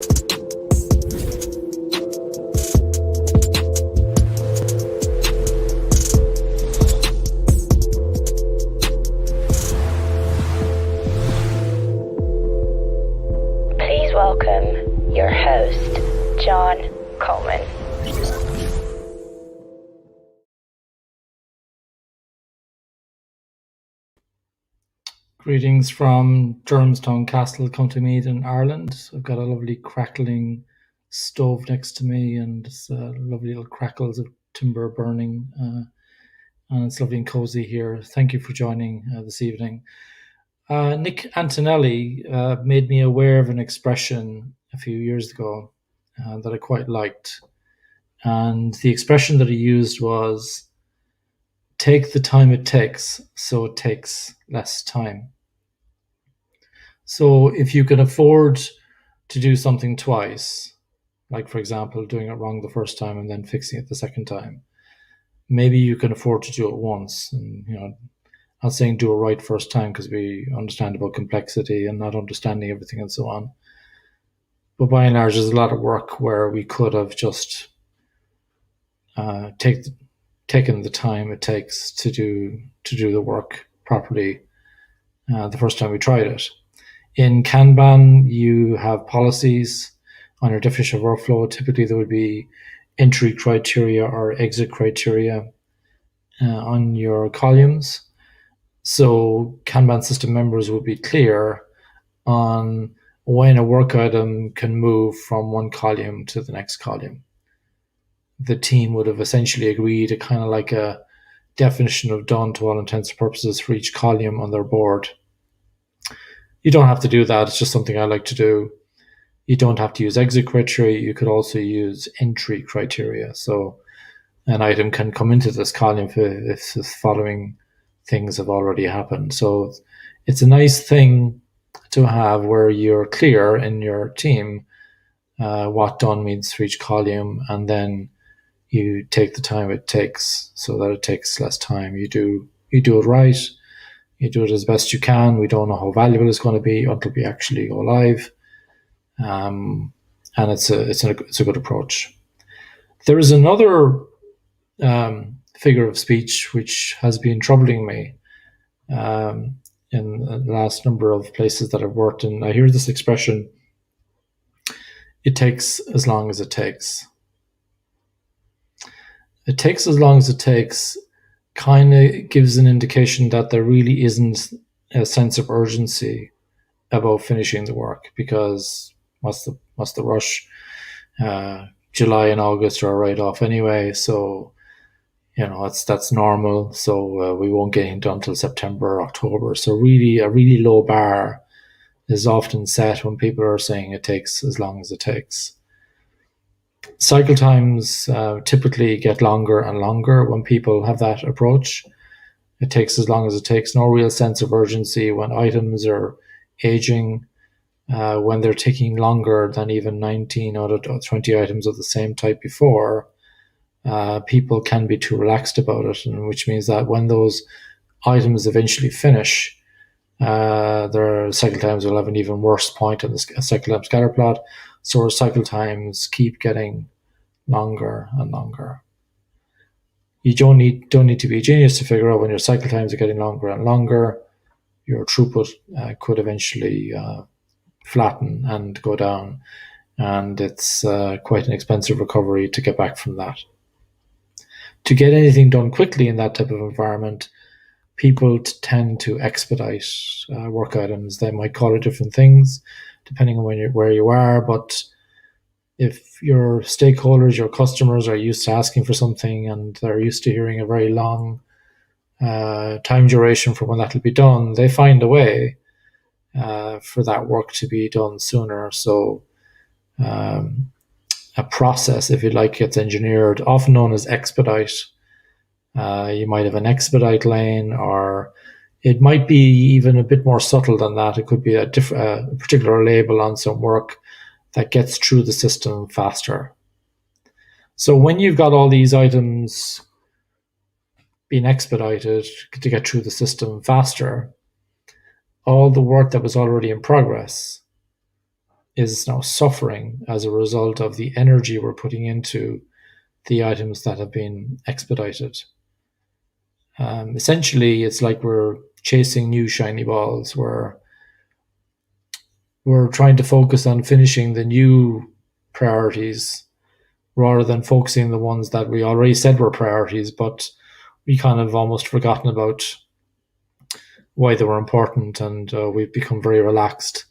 Please welcome your host, John Coleman. Greetings from Durhamstown Castle, County Meath in Ireland. I've got a lovely crackling stove next to me, and it's lovely little crackles of timber burning, and it's lovely and cozy here. Thank you for joining this evening. Nik Antonelli made me aware of an expression a few years ago that I quite liked, and the expression that he used was, "Take the time it takes, so it takes less time." So if you can afford to do something twice, like for example, doing it wrong the first time and then fixing it the second time, maybe you can afford to do it once. And not saying do it right first time, because we understand about complexity and not understanding everything and so on. But by and large, there's a lot of work where we could have just taken the time it takes to do the work properly the first time we tried it. In Kanban, you have policies on your definition of workflow. Typically, there would be entry criteria or exit criteria on your columns. So Kanban system members would be clear on when a work item can move from one column to the next column. The team would have essentially agreed to kind of like a definition of done to all intents and purposes for each column on their board. You don't have to do that. It's just something I like to do. You don't have to use exit criteria. You could also use entry criteria. So an item can come into this column if the following things have already happened. So it's a nice thing to have where you're clear in your team what done means for each column, and then you take the time it takes so that it takes less time. You do it right. You do it as best you can. We don't know how valuable it's going to be until we actually go live, and it's a good approach. There is another figure of speech which has been troubling me in the last number of places that I've worked in. I hear this expression: "It takes as long as it takes." It takes as long as it takes kind of gives an indication that there really isn't a sense of urgency about finishing the work, because what's the rush? July and August are right off anyway, so that's normal. So we won't get it done until September or October. So really, a really low bar is often set when people are saying it takes as long as it takes. Cycle times typically get longer and longer when people have that approach. It takes as long as it takes. No real sense of urgency when items are aging, when they're taking longer than even 19 out of 20 items of the same type before. People can be too relaxed about it, and which means that when those items eventually finish, their cycle times will have an even worse point in the cycle time scatter plot. So our cycle times keep getting longer and longer. You don't need to be a genius to figure out when your cycle times are getting longer and longer, your throughput could eventually flatten and go down, and it's quite an expensive recovery to get back from that. To get anything done quickly in that type of environment, people tend to expedite work items. They might call it different things depending on where you are, but if your stakeholders, your customers are used to asking for something and they're used to hearing a very long time duration for when that will be done, they find a way for that work to be done sooner. So a process, if you like, gets engineered, often known as expedite. You might have an expedite lane, or it might be even a bit more subtle than that. It could be a particular label on some work that gets through the system faster. So when you've got all these items being expedited to get through the system faster, all the work that was already in progress is now suffering as a result of the energy we're putting into the items that have been expedited. Essentially, it's like we're chasing new shiny balls, where we're trying to focus on finishing the new priorities rather than focusing on the ones that we already said were priorities, but we kind of almost forgotten about why they were important, and we've become very relaxed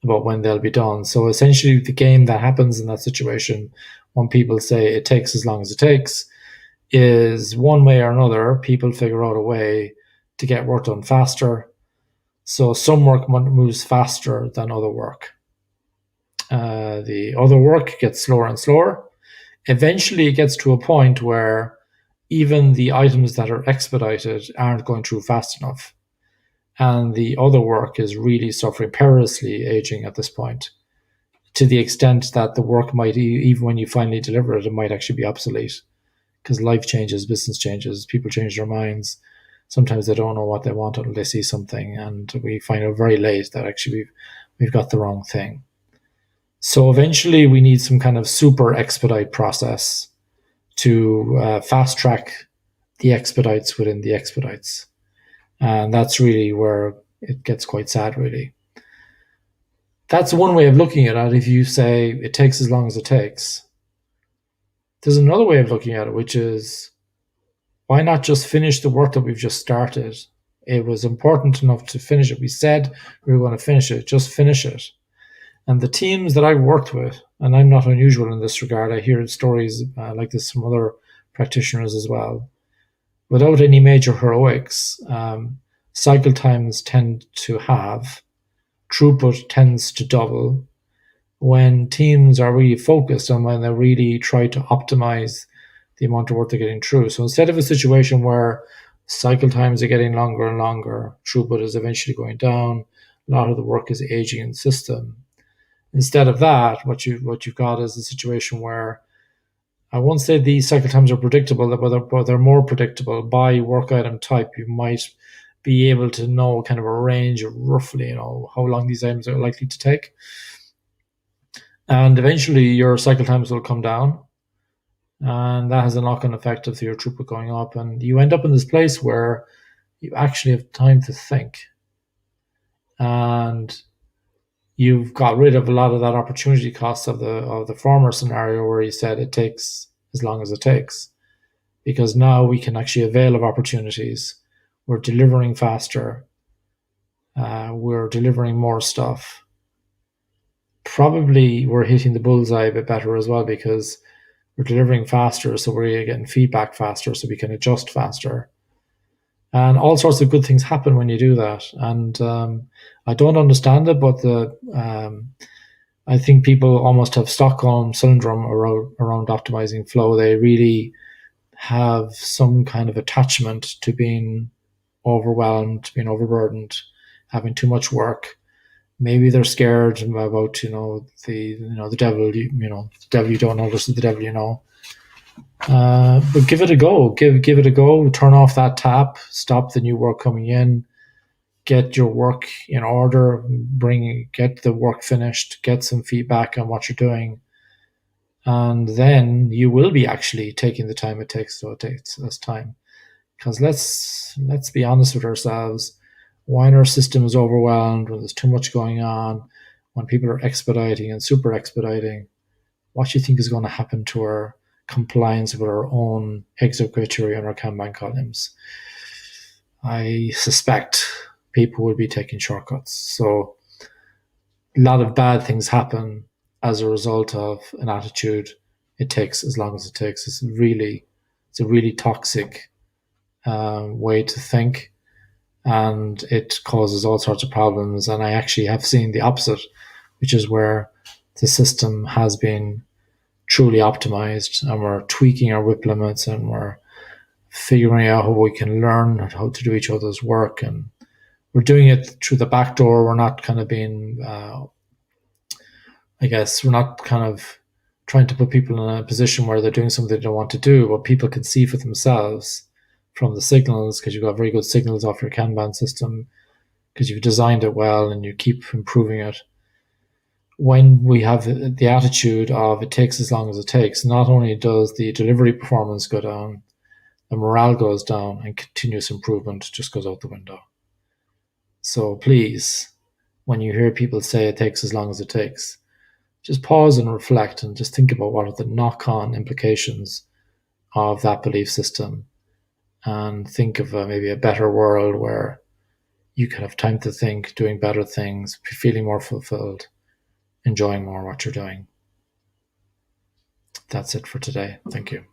about when they'll be done. So essentially, the game that happens in that situation, when people say it takes as long as it takes, is one way or another, people figure out a way to get work done faster. So some work moves faster than other work. The other work gets slower and slower. Eventually, it gets to a point where even the items that are expedited aren't going through fast enough. And the other work is really suffering, perilously aging at this point, to the extent that the work might, even when you finally deliver it, it might actually be obsolete, because life changes, business changes, people change their minds. Sometimes they don't know what they want until they see something, and we find out very late that actually we've got the wrong thing. So eventually we need some kind of super expedite process to fast track the expedites within the expedites. And that's really where it gets quite sad, really. That's one way of looking at it. If you say it takes as long as it takes, there's another way of looking at it, which is, why not just finish the work that we've just started? It was important enough to finish it. We said we were going to finish it. Just finish it. And the teams that I've worked with, and I'm not unusual in this regard, I hear stories like this from other practitioners as well. Without any major heroics, cycle times tend to halve, throughput tends to double when teams are really focused and when they really try to optimize the amount of work they're getting through. So instead of a situation where cycle times are getting longer and longer, throughput is eventually going down, a lot of the work is aging in the system. Instead of that, what you've got is a situation where, I won't say these cycle times are predictable, but they're more predictable by work item type. You might be able to know kind of a range of roughly, how long these items are likely to take. And eventually your cycle times will come down. And that has a knock-on effect of your throughput going up. And you end up in this place where you actually have time to think. And you've got rid of a lot of that opportunity cost of the former scenario where you said it takes as long as it takes, because now we can actually avail of opportunities. We're delivering faster. We're delivering more stuff. Probably we're hitting the bullseye a bit better as well, because we're delivering faster, so we're getting feedback faster, so we can adjust faster. And all sorts of good things happen when you do that. And I don't understand it, but I think people almost have Stockholm syndrome around optimizing flow. They really have some kind of attachment to being overwhelmed, being overburdened, having too much work. Maybe they're scared about the devil. The devil you don't know versus the devil you know. But give it a go. Give it a go. Turn off that tap. Stop the new work coming in. Get your work in order. Get the work finished. Get some feedback on what you're doing, and then you will be actually taking the time it takes. So it takes less time. Because let's be honest with ourselves. When our system is overwhelmed, when there's too much going on, when people are expediting and super expediting, what do you think is going to happen to our compliance with our own exit criteria and our Kanban columns? I suspect people will be taking shortcuts. So a lot of bad things happen as a result of an attitude. It takes as long as it takes. It's a really toxic way to think, and it causes all sorts of problems. And I actually have seen the opposite, which is where the system has been truly optimized, and we're tweaking our WIP limits, and we're figuring out how we can learn how to do each other's work, and we're doing it through the back door. We're not kind of being, we're not kind of trying to put people in a position where they're doing something they don't want to do, but people can see for themselves from the signals, because you've got very good signals off your Kanban system, because you've designed it well and you keep improving it. when we have the attitude of it takes as long as it takes, not only does the delivery performance go down, the morale goes down, and continuous improvement just goes out the window. So please, when you hear people say it takes as long as it takes, just pause and reflect and just think about what are the knock-on implications of that belief system, and think of maybe a better world where you can have time to think, doing better things, feeling more fulfilled, enjoying more what you're doing. That's it for today. Thank you.